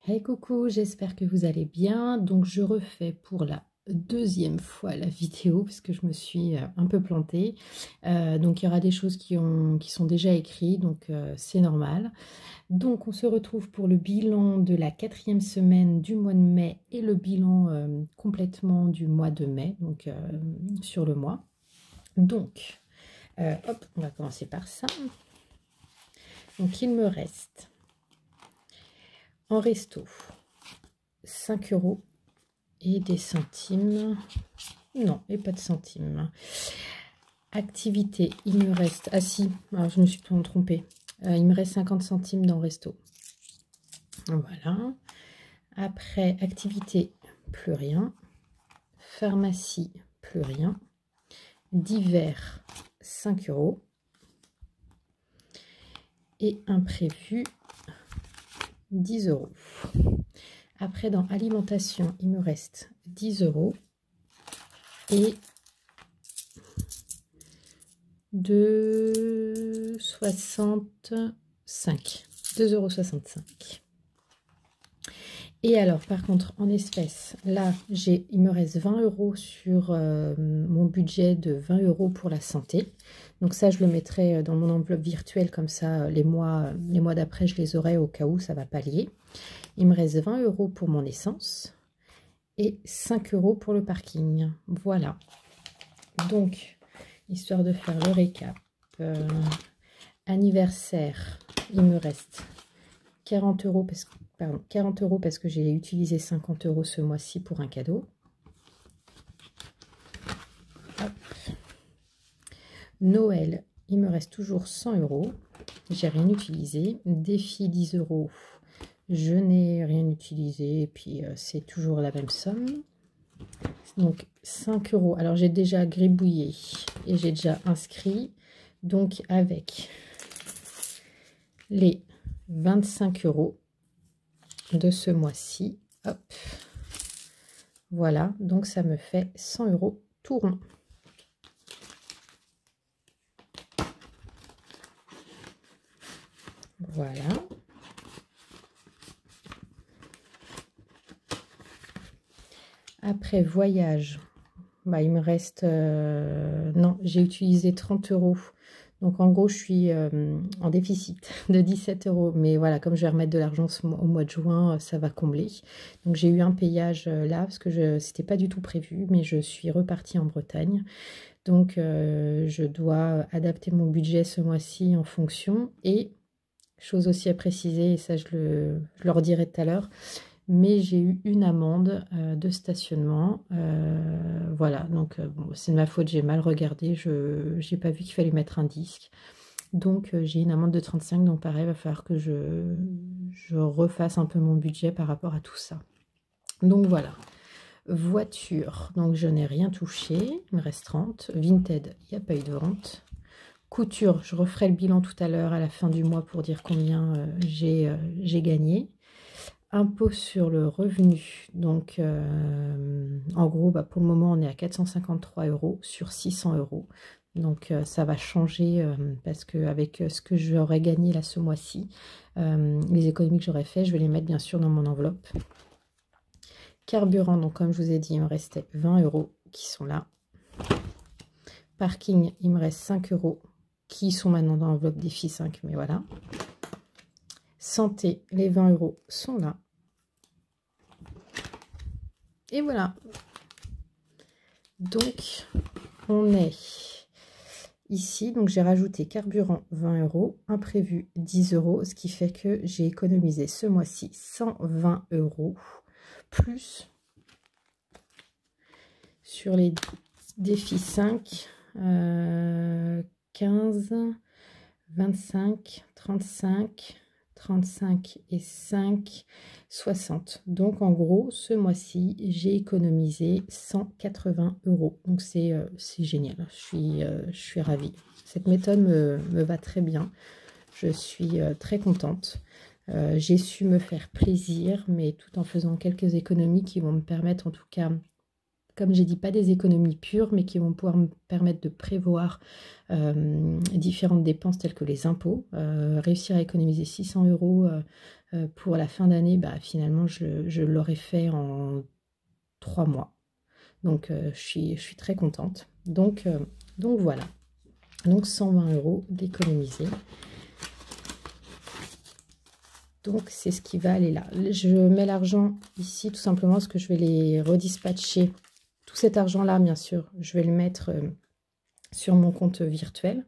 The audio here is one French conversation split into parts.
Hey coucou, j'espère que vous allez bien. Donc je refais pour la deuxième fois la vidéo parce que je me suis un peu plantée. Donc il y aura des choses qui sont déjà écrites, donc c'est normal. Donc on se retrouve pour le bilan de la 4e semaine du mois de mai et le bilan complètement du mois de mai, donc sur le mois. Donc, hop, on va commencer par ça. Donc il me reste en resto 5 € et des centimes. Non, et pas de centimes. Activité, il me reste... Ah si, je me suis trompée. Il me reste 50 centimes dans resto. Voilà. Après, activité, plus rien. Pharmacie, plus rien. Divers, 5 €. Et imprévu, 10 €. Après, dans alimentation, il me reste 10 € et 2,65 2,65 €. Et alors, par contre, en espèces, là, il me reste 20 € sur mon budget de 20 € pour la santé. Donc ça, je le mettrai dans mon enveloppe virtuelle, comme ça, les mois d'après, je les aurai au cas où ça va pallier. Il me reste 20 € pour mon essence et 5 € pour le parking. Voilà. Donc, histoire de faire le récap, anniversaire, il me reste 40 € parce que j'ai utilisé 50 € ce mois-ci pour un cadeau. Hop. Noël, il me reste toujours 100 €. J'ai rien utilisé. Défi 10 €. Je n'ai rien utilisé. Et puis, c'est toujours la même somme. Donc, 5 €. Alors, j'ai déjà gribouillé et j'ai déjà inscrit. Donc, avec les 25 € de ce mois-ci, hop, voilà, donc ça me fait 100 € tout rond. Voilà. Après voyage, bah, il me reste non, j'ai utilisé 30 €. Donc en gros, je suis en déficit de 17 €. Mais voilà, comme je vais remettre de l'argent au mois de juin, ça va combler. Donc j'ai eu un payage là, parce que c'était pas du tout prévu, mais je suis repartie en Bretagne. Donc je dois adapter mon budget ce mois-ci en fonction. Et chose aussi à préciser, et ça je le redirai tout à l'heure, mais j'ai eu une amende de stationnement. Voilà, donc bon, c'est de ma faute, j'ai mal regardé, je n'ai pas vu qu'il fallait mettre un disque. Donc j'ai une amende de 35, donc pareil, il va falloir que je refasse un peu mon budget par rapport à tout ça. Donc voilà. Voiture, donc je n'ai rien touché, il me reste 30. Vinted, il n'y a pas eu de vente. Couture, je referai le bilan tout à l'heure à la fin du mois pour dire combien j'ai gagné. Impôt sur le revenu, donc en gros, bah, pour le moment, on est à 453 € sur 600 €. Donc ça va changer parce qu'avec ce que j'aurais gagné là ce mois-ci, les économies que j'aurais fait, je vais les mettre bien sûr dans mon enveloppe. Carburant, donc comme je vous ai dit, il me restait 20 € qui sont là. Parking, il me reste 5 € qui sont maintenant dans l'enveloppe défi 5, mais voilà. Santé, les 20 € sont là. Et voilà. Donc, on est ici. Donc, j'ai rajouté carburant 20 €, imprévu 10 €, ce qui fait que j'ai économisé ce mois-ci 120 € plus sur les défis 5, 15, 25, 35... 35 et 5, 60. Donc, en gros, ce mois-ci, j'ai économisé 180 €. Donc, c'est génial. Je suis ravie. Cette méthode me va très bien. Je suis très contente. J'ai su me faire plaisir, mais tout en faisant quelques économies qui vont me permettre, en tout cas, comme j'ai dit, pas des économies pures, mais qui vont pouvoir me permettre de prévoir différentes dépenses telles que les impôts. Réussir à économiser 600 € pour la fin d'année, bah, finalement, je l'aurais fait en 3 mois. Donc, je suis très contente. Donc voilà. Donc, 120 € d'économiser. Donc, c'est ce qui va aller là. Je mets l'argent ici, tout simplement, parce que je vais les redispatcher. Tout cet argent-là, bien sûr, je vais le mettre sur mon compte virtuel.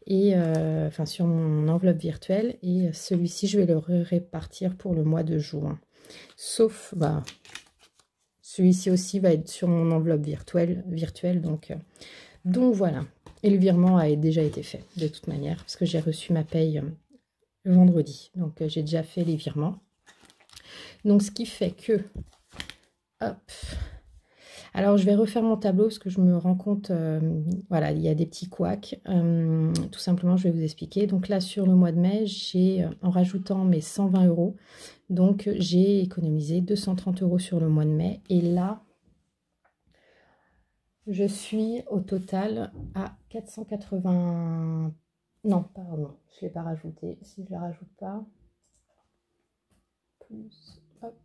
Et enfin, sur mon enveloppe virtuelle. Et celui-ci, je vais le répartir pour le mois de juin. Sauf, bah, celui-ci aussi va être sur mon enveloppe virtuelle. Donc voilà. Et le virement a déjà été fait, de toute manière, parce que j'ai reçu ma paye vendredi. Donc, j'ai déjà fait les virements. Donc, ce qui fait que... Hop. Alors, je vais refaire mon tableau parce que je me rends compte... voilà, il y a des petits couacs. Tout simplement, je vais vous expliquer. Donc là, sur le mois de mai, j'ai, en rajoutant mes 120 €, donc j'ai économisé 230 € sur le mois de mai. Et là, je suis au total à 480... Non, pardon, je ne l'ai pas rajouté. Si je ne la rajoute pas, plus, hop,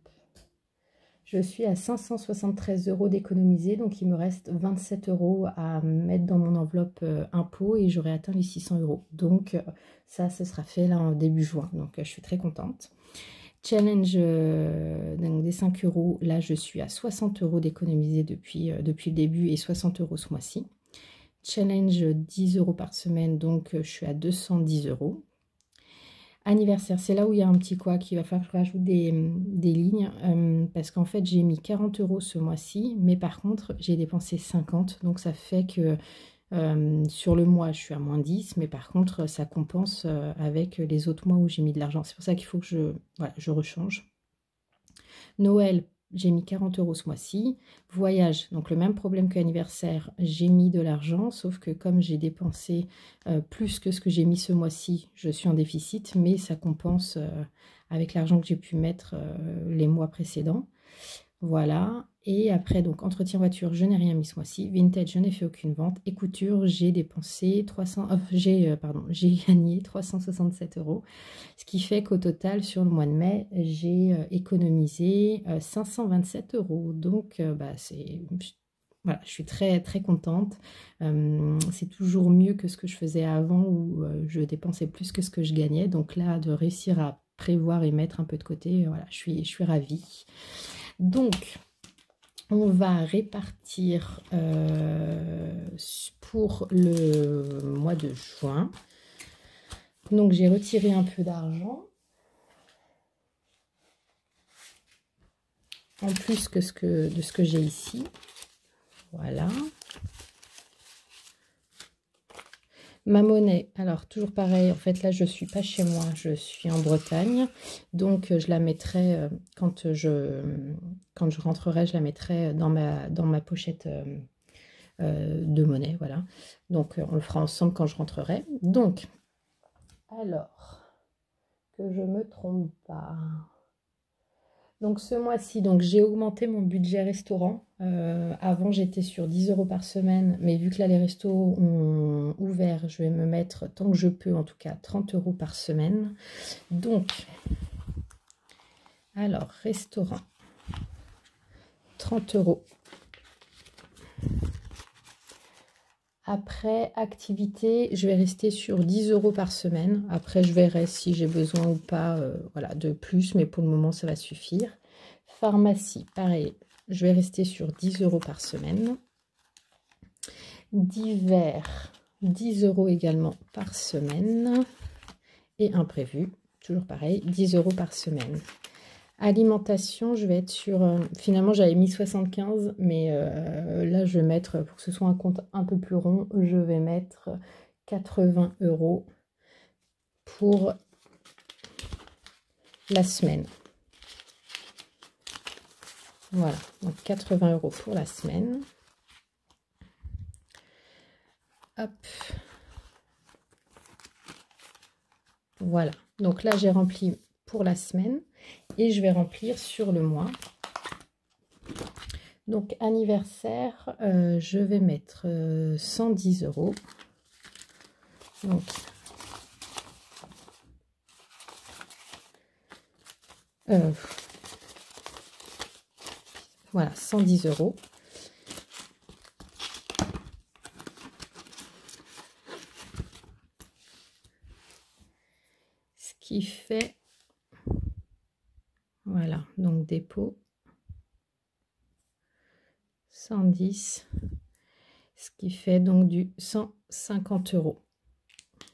je suis à 573 € d'économiser. Donc, il me reste 27 € à mettre dans mon enveloppe impôt et j'aurai atteint les 600 €. Donc, ça, ce sera fait là en début juin. Donc, je suis très contente. Challenge donc des 5 €. Là, je suis à 60 € d'économiser depuis le début et 60 € ce mois-ci. Challenge 10 € par semaine, donc je suis à 210 €. Anniversaire, c'est là où il y a un petit quoi qu'il va falloir que je rajoute des lignes parce qu'en fait j'ai mis 40 € ce mois-ci, mais par contre j'ai dépensé 50, donc ça fait que sur le mois je suis à moins 10, mais par contre ça compense avec les autres mois où j'ai mis de l'argent. C'est pour ça qu'il faut que je rechange. Noël, j'ai mis 40 € ce mois-ci. Voyage, donc le même problème qu'anniversaire, j'ai mis de l'argent, sauf que comme j'ai dépensé plus que ce que j'ai mis ce mois-ci, je suis en déficit, mais ça compense avec l'argent que j'ai pu mettre les mois précédents. Voilà. Et après, donc, entretien voiture, je n'ai rien mis ce mois-ci. Vintage, je n'ai fait aucune vente. Et couture, j'ai dépensé j'ai gagné 367 €. Ce qui fait qu'au total, sur le mois de mai, j'ai économisé 527 €. Donc, bah, voilà, je suis très, très contente. C'est toujours mieux que ce que je faisais avant où je dépensais plus que ce que je gagnais. Donc là, de réussir à prévoir et mettre un peu de côté, voilà, je suis ravie. Donc, on va répartir pour le mois de juin. Donc, j'ai retiré un peu d'argent. En plus de ce que j'ai ici. Voilà. Ma monnaie, alors toujours pareil, en fait là je suis pas chez moi, je suis en Bretagne, donc je la mettrai quand je rentrerai, je la mettrai dans ma pochette de monnaie, voilà. Donc on le fera ensemble quand je rentrerai. Donc, alors, que je me trompe pas. Donc ce mois-ci, donc j'ai augmenté mon budget restaurant. Avant j'étais sur 10 € par semaine, mais vu que là les restos ont ouvert, je vais me mettre, tant que je peux en tout cas, 30 € par semaine. Donc, alors restaurant, 30 €. Après, activité, je vais rester sur 10 € par semaine. Après, je verrai si j'ai besoin ou pas voilà, de plus, mais pour le moment, ça va suffire. Pharmacie, pareil, je vais rester sur 10 € par semaine. Divers, 10 € également par semaine. Et imprévu, toujours pareil, 10 € par semaine. Alimentation, je vais être sur... finalement, j'avais mis 75, mais là, je vais mettre, pour que ce soit un compte un peu plus rond, je vais mettre 80 € pour la semaine. Voilà, donc 80 € pour la semaine. Hop. Voilà, donc là, j'ai rempli pour la semaine. Et je vais remplir sur le mois. Donc, anniversaire, je vais mettre 110 €. Donc, Voilà, 110 €. Ce qui fait, voilà, donc dépôt 110, ce qui fait donc du 150 €.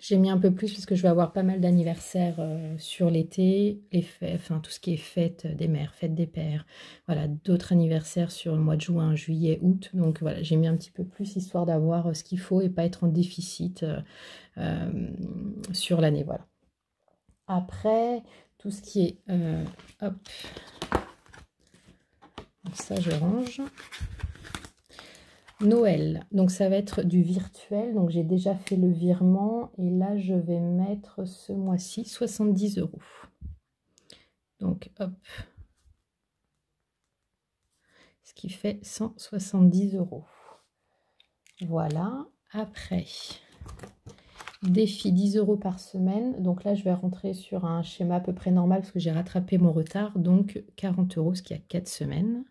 J'ai mis un peu plus parce que je vais avoir pas mal d'anniversaires sur l'été, les fêtes, enfin tout ce qui est fête des mères, fête des pères, voilà, d'autres anniversaires sur le mois de juin, juillet, août. Donc voilà, j'ai mis un petit peu plus histoire d'avoir ce qu'il faut et pas être en déficit sur l'année, voilà. Après, tout ce qui est, hop, ça je range. Noël, donc ça va être du virtuel, donc j'ai déjà fait le virement et là je vais mettre ce mois-ci 70 €. Donc hop, ce qui fait 170 €. Voilà, après, défi 10 € par semaine, donc là je vais rentrer sur un schéma à peu près normal parce que j'ai rattrapé mon retard, donc 40 €, ce qui a 4 semaines.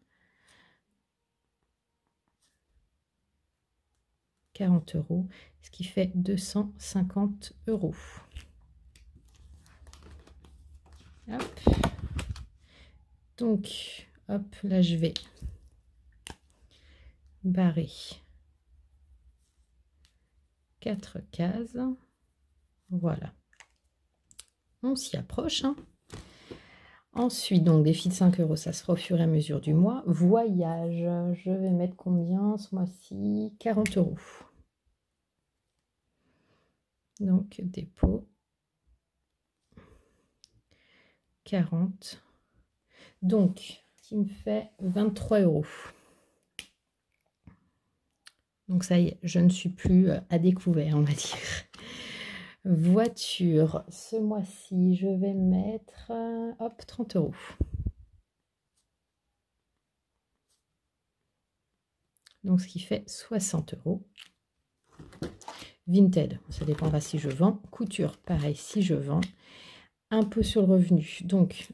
40 €, ce qui fait 250 €. Hop. Donc, hop, là je vais barrer 4 cases. Voilà. On s'y approche, hein. Ensuite, donc, défi de 5 €, ça sera au fur et à mesure du mois. Voyage, je vais mettre combien ce mois-ci? 40 €. Donc, dépôt. 40. Donc, ce qui me fait 23 €. Donc, ça y est, je ne suis plus à découvert, on va dire. Voiture, ce mois-ci, je vais mettre, hop, 30 €. Donc, ce qui fait 60 €. Vinted, ça dépendra si je vends. Couture, pareil, si je vends. Impôt sur le revenu, donc,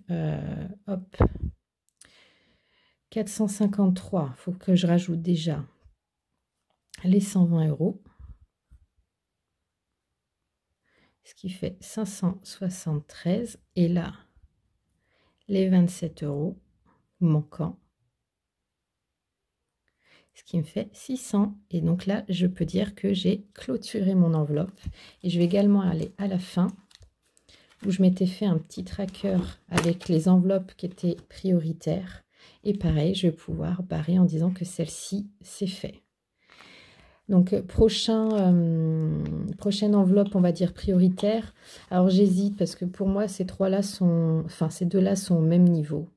hop, 453, il faut que je rajoute déjà les 120 €. Ce qui fait 573. Et là, les 27 € manquants. Ce qui me fait 600. Et donc là, je peux dire que j'ai clôturé mon enveloppe. Et je vais également aller à la fin, où je m'étais fait un petit tracker avec les enveloppes qui étaient prioritaires. Et pareil, je vais pouvoir barrer en disant que celle-ci, c'est fait. Donc, prochaine enveloppe, on va dire prioritaire. Alors, j'hésite parce que pour moi, ces trois-là sont... Enfin, ces deux-là sont au même niveau.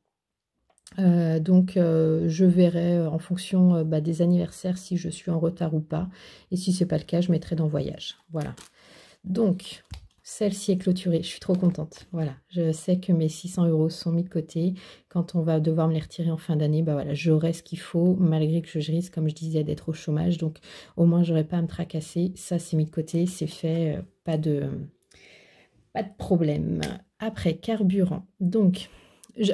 Donc, je verrai en fonction des anniversaires si je suis en retard ou pas. Et si ce n'est pas le cas, je mettrai dans voyage. Voilà. Donc, celle-ci est clôturée. Je suis trop contente. Voilà. Je sais que mes 600 € sont mis de côté. Quand on va devoir me les retirer en fin d'année, bah voilà, j'aurai ce qu'il faut, malgré que je risque, comme je disais, d'être au chômage. Donc, au moins, j'aurai pas à me tracasser. Ça, c'est mis de côté. C'est fait. Pas de problème. Après, carburant. Donc...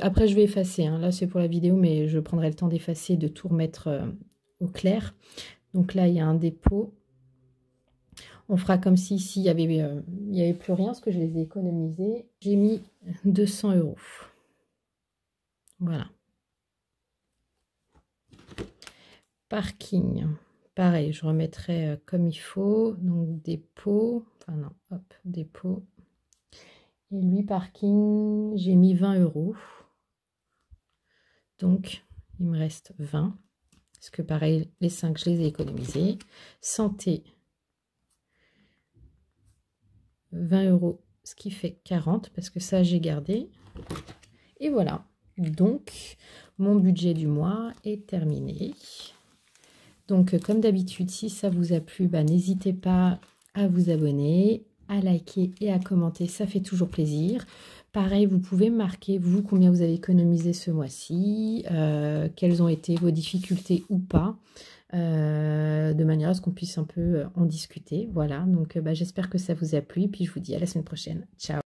Après, je vais effacer, hein. Là, c'est pour la vidéo, mais je prendrai le temps d'effacer, de tout remettre au clair. Donc là, il y a un dépôt. On fera comme si ici, il n'y avait plus rien, parce que je les ai économisés. J'ai mis 200 €. Voilà. Parking. Pareil, je remettrai comme il faut. Donc, dépôt. Enfin, non, hop, dépôt. Et lui, parking, j'ai mis 20 €. Donc, il me reste 20. Parce que pareil, les 5, je les ai économisés. Santé, 20 €, ce qui fait 40, parce que ça, j'ai gardé. Et voilà. Donc, mon budget du mois est terminé. Donc, comme d'habitude, si ça vous a plu, n'hésitez pas à vous abonner, à liker et à commenter. Ça fait toujours plaisir. Pareil, vous pouvez marquer, vous, combien vous avez économisé ce mois-ci, quelles ont été vos difficultés ou pas, de manière à ce qu'on puisse un peu en discuter. Voilà, donc j'espère que ça vous a plu, et puis je vous dis à la semaine prochaine. Ciao!